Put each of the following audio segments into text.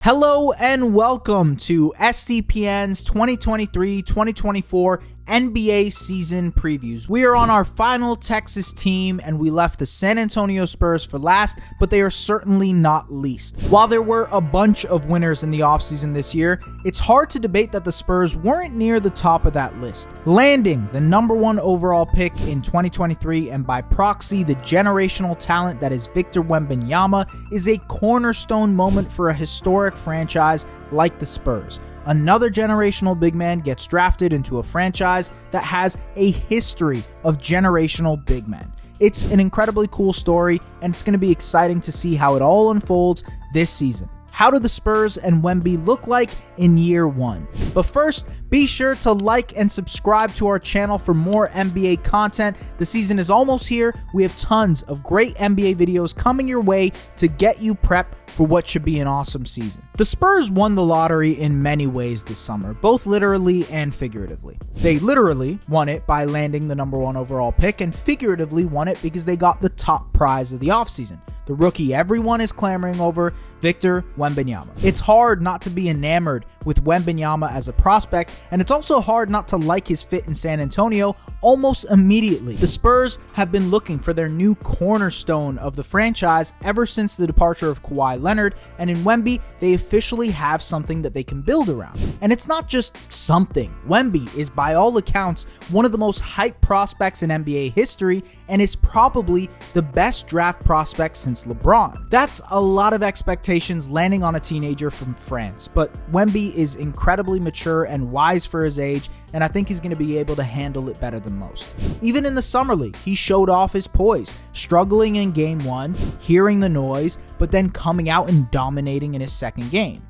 Hello and welcome to SDPN's 2023-2024 NBA season previews. We are on our final Texas team and we left the San Antonio Spurs for last, but they are certainly not least. While there were a bunch of winners in the offseason this year, it's hard to debate that the Spurs weren't near the top of that list. Landing the #1 overall pick in 2023 and by proxy the generational talent that is Victor Wembanyama is a cornerstone moment for a historic franchise like the Spurs. Another generational big man gets drafted into a franchise that has a history of generational big men. It's an incredibly cool story, and it's going to be exciting to see how it all unfolds this season. How do the Spurs and Wemby look like in year one? But first, be sure to like and subscribe to our channel for more NBA content. The season is almost here. We have tons of great NBA videos coming your way to get you prepped for what should be an awesome season. The Spurs won the lottery in many ways this summer, both literally and figuratively. They literally won it by landing the #1 overall pick, and figuratively won it because they got the top prize of the offseason, the rookie everyone is clamoring over, Victor Wembanyama. It's hard not to be enamored with Wembanyama as a prospect, and it's also hard not to like his fit in San Antonio almost immediately. The Spurs have been looking for their new cornerstone of the franchise ever since the departure of Kawhi Leonard, and in Wemby, they officially have something that they can build around. And it's not just something. Wemby is, by all accounts, one of the most hyped prospects in NBA history, and is probably the best draft prospect since LeBron. That's a lot of expectations landing on a teenager from France, but Wemby is incredibly mature and wise for his age, and I think he's going to be able to handle it better than most. Even in the Summer League, he showed off his poise, struggling in game 1, hearing the noise, but then coming out and dominating in his second game.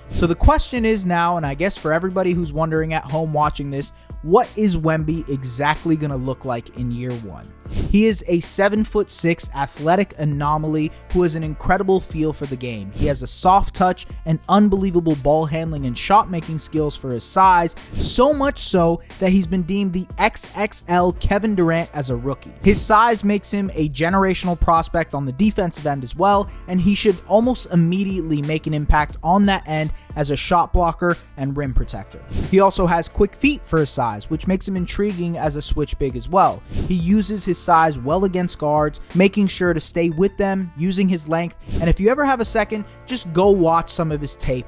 So the question is now, and I guess for everybody who's wondering at home watching this, what is Wemby exactly going to look like in year 1? He is a 7'6" athletic anomaly who has an incredible feel for the game. He has a soft touch and unbelievable ball handling and shot making skills for his size, so much so that he's been deemed the XXL Kevin Durant as a rookie. His size makes him a generational prospect on the defensive end as well, and he should almost immediately make an impact on that end as a shot blocker and rim protector. He also has quick feet for his size, which makes him intriguing as a switch big as well. He uses his size well against guards, making sure to stay with them, using his length, and if you ever have a second, just go watch some of his tape.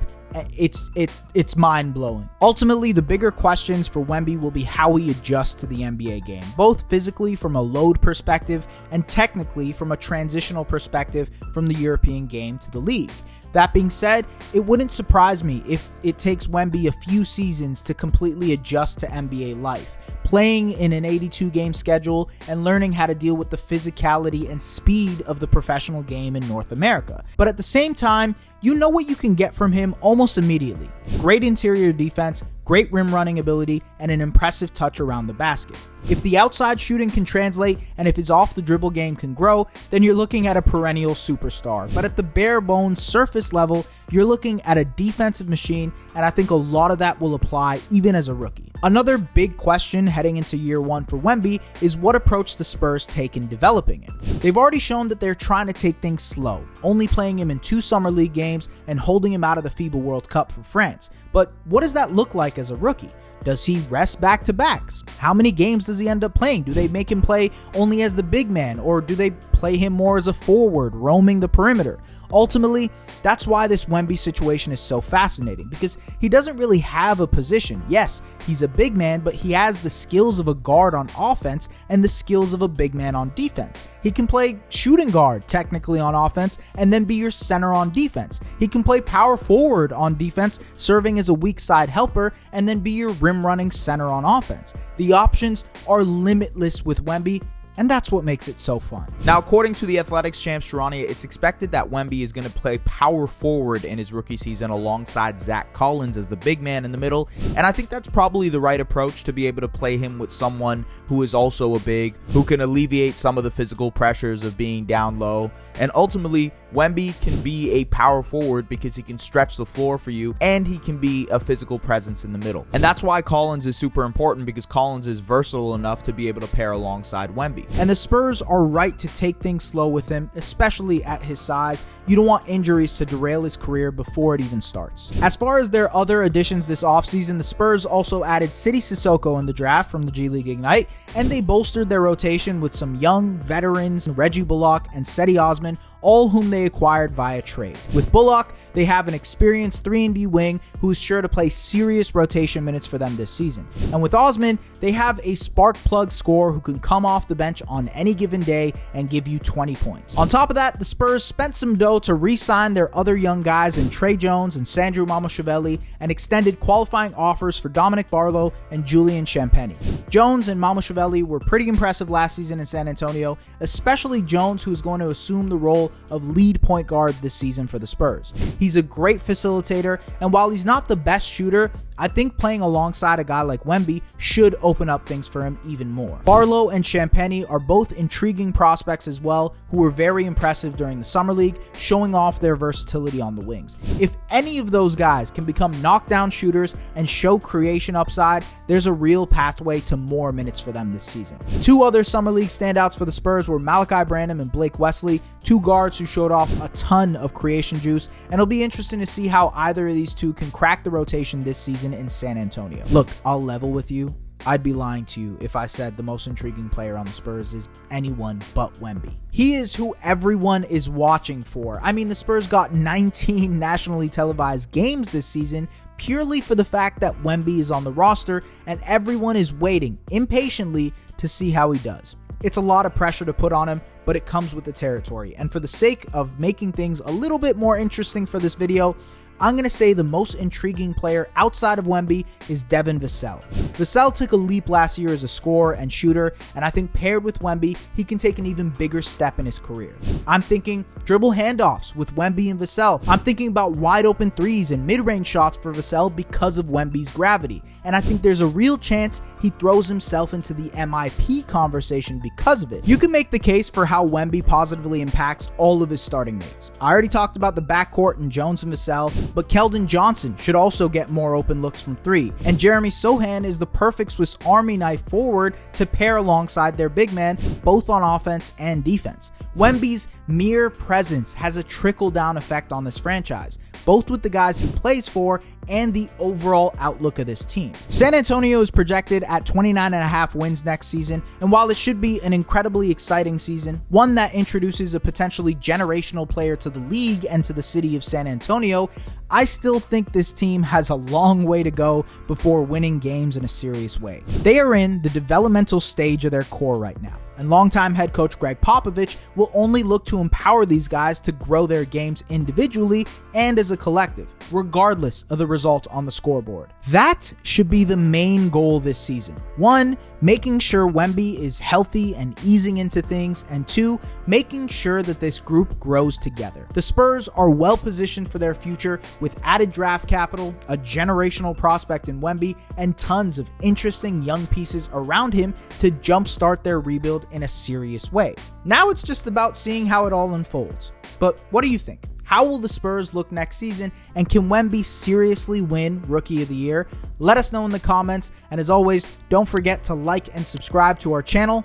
It's mind-blowing. Ultimately, the bigger questions for Wemby will be how he adjusts to the NBA game, both physically from a load perspective and technically from a transitional perspective from the European game to the league. That being said, it wouldn't surprise me if it takes Wemby a few seasons to completely adjust to NBA life, playing in an 82-game schedule and learning how to deal with the physicality and speed of the professional game in North America. But at the same time, you know what you can get from him almost immediately. Great interior defense, great rim running ability, and an impressive touch around the basket. If the outside shooting can translate and if his off the dribble game can grow, then you're looking at a perennial superstar. But at the bare bones surface level, you're looking at a defensive machine, and I think a lot of that will apply even as a rookie. Another big question heading into year 1 for Wemby is what approach the Spurs take in developing him. They've already shown that they're trying to take things slow, only playing him in 2 Summer League games and holding him out of the FIBA World Cup for France. But what does that look like as a rookie? Does he rest back-to-backs? How many games does he end up playing? Do they make him play only as the big man, or do they play him more as a forward, roaming the perimeter? Ultimately, that's why this Wemby situation is so fascinating, because he doesn't really have a position. Yes, he's a big man, but he has the skills of a guard on offense and the skills of a big man on defense. He can play shooting guard technically on offense and then be your center on defense. He can play power forward on defense, serving as a weak side helper, and then be your rim running center on offense. The options are limitless with Wemby, and that's what makes it so fun. Now, according to the Athletics champ Sharania, it's expected that Wemby is going to play power forward in his rookie season alongside Zach Collins as the big man in the middle, and I think that's probably the right approach to be able to play him with someone who is also a big, who can alleviate some of the physical pressures of being down low. And ultimately, Wemby can be a power forward because he can stretch the floor for you and he can be a physical presence in the middle. And that's why Collins is super important, because Collins is versatile enough to be able to pair alongside Wemby. And the Spurs are right to take things slow with him, especially at his size, you don't want injuries to derail his career before it even starts. As far as their other additions this offseason, the Spurs also added Sidi Sissoko in the draft from the G League Ignite, and they bolstered their rotation with some young veterans, Reggie Bullock and Cedi Osman, all whom they acquired via trade. With Bullock, they have an experienced 3-and-D wing who is sure to play serious rotation minutes for them this season. And with Osman, they have a spark plug scorer who can come off the bench on any given day and give you 20 points. On top of that, the Spurs spent some dough to re-sign their other young guys in Trey Jones and Sandro Mamashvili and extended qualifying offers for Dominic Barlow and Julian Champagny. Jones and Mamashvili were pretty impressive last season in San Antonio, especially Jones, who is going to assume the role of lead point guard this season for the Spurs. He's a great facilitator, and while he's not the best shooter, I think playing alongside a guy like Wemby should open up things for him even more. Barlow and Champagny are both intriguing prospects as well, who were very impressive during the Summer League, showing off their versatility on the wings. If any of those guys can become knockdown shooters and show creation upside, there's a real pathway to more minutes for them this season. Two other Summer League standouts for the Spurs were Malachi Branham and Blake Wesley, two guards who showed off a ton of creation juice, and it'll be interesting to see how either of these two can crack the rotation this season in San Antonio. Look, I'll level with you. I'd be lying to you if I said the most intriguing player on the Spurs is anyone but Wemby. He is who everyone is watching for. I mean, the Spurs got 19 nationally televised games this season purely for the fact that Wemby is on the roster, and everyone is waiting impatiently to see how he does. It's a lot of pressure to put on him, but it comes with the territory. And for the sake of making things a little bit more interesting for this video, I'm going to say the most intriguing player outside of Wemby is Devin Vassell. Vassell took a leap last year as a scorer and shooter, and I think paired with Wemby, he can take an even bigger step in his career. I'm thinking dribble handoffs with Wemby and Vassell. I'm thinking about wide open threes and mid-range shots for Vassell because of Wemby's gravity, and I think there's a real chance he throws himself into the MIP conversation because of it. You can make the case for how Wemby positively impacts all of his starting mates. I already talked about the backcourt and Jones and Vassell, but Keldon Johnson should also get more open looks from three, and Jeremy Sohan is the perfect Swiss Army knife forward to pair alongside their big man, both on offense and defense. Wemby's mere presence has a trickle-down effect on this franchise, both with the guys he plays for and the overall outlook of this team. San Antonio is projected at 29.5 wins next season, and while it should be an incredibly exciting season, one that introduces a potentially generational player to the league and to the city of San Antonio, I still think this team has a long way to go before winning games in a serious way. They are in the developmental stage of their core right now, and longtime head coach Greg Popovich will only look to empower these guys to grow their games individually and as a collective, regardless of the result on the scoreboard. That should be the main goal this season. One, making sure Wemby is healthy and easing into things, and two, making sure that this group grows together. The Spurs are well positioned for their future with added draft capital, a generational prospect in Wemby, and tons of interesting young pieces around him to jumpstart their rebuild in a serious way. Now it's just about seeing how it all unfolds. But what do you think? How will the Spurs look next season, and can Wemby seriously win Rookie of the Year? Let us know in the comments, and as always, don't forget to like and subscribe to our channel.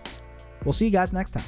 We'll see you guys next time.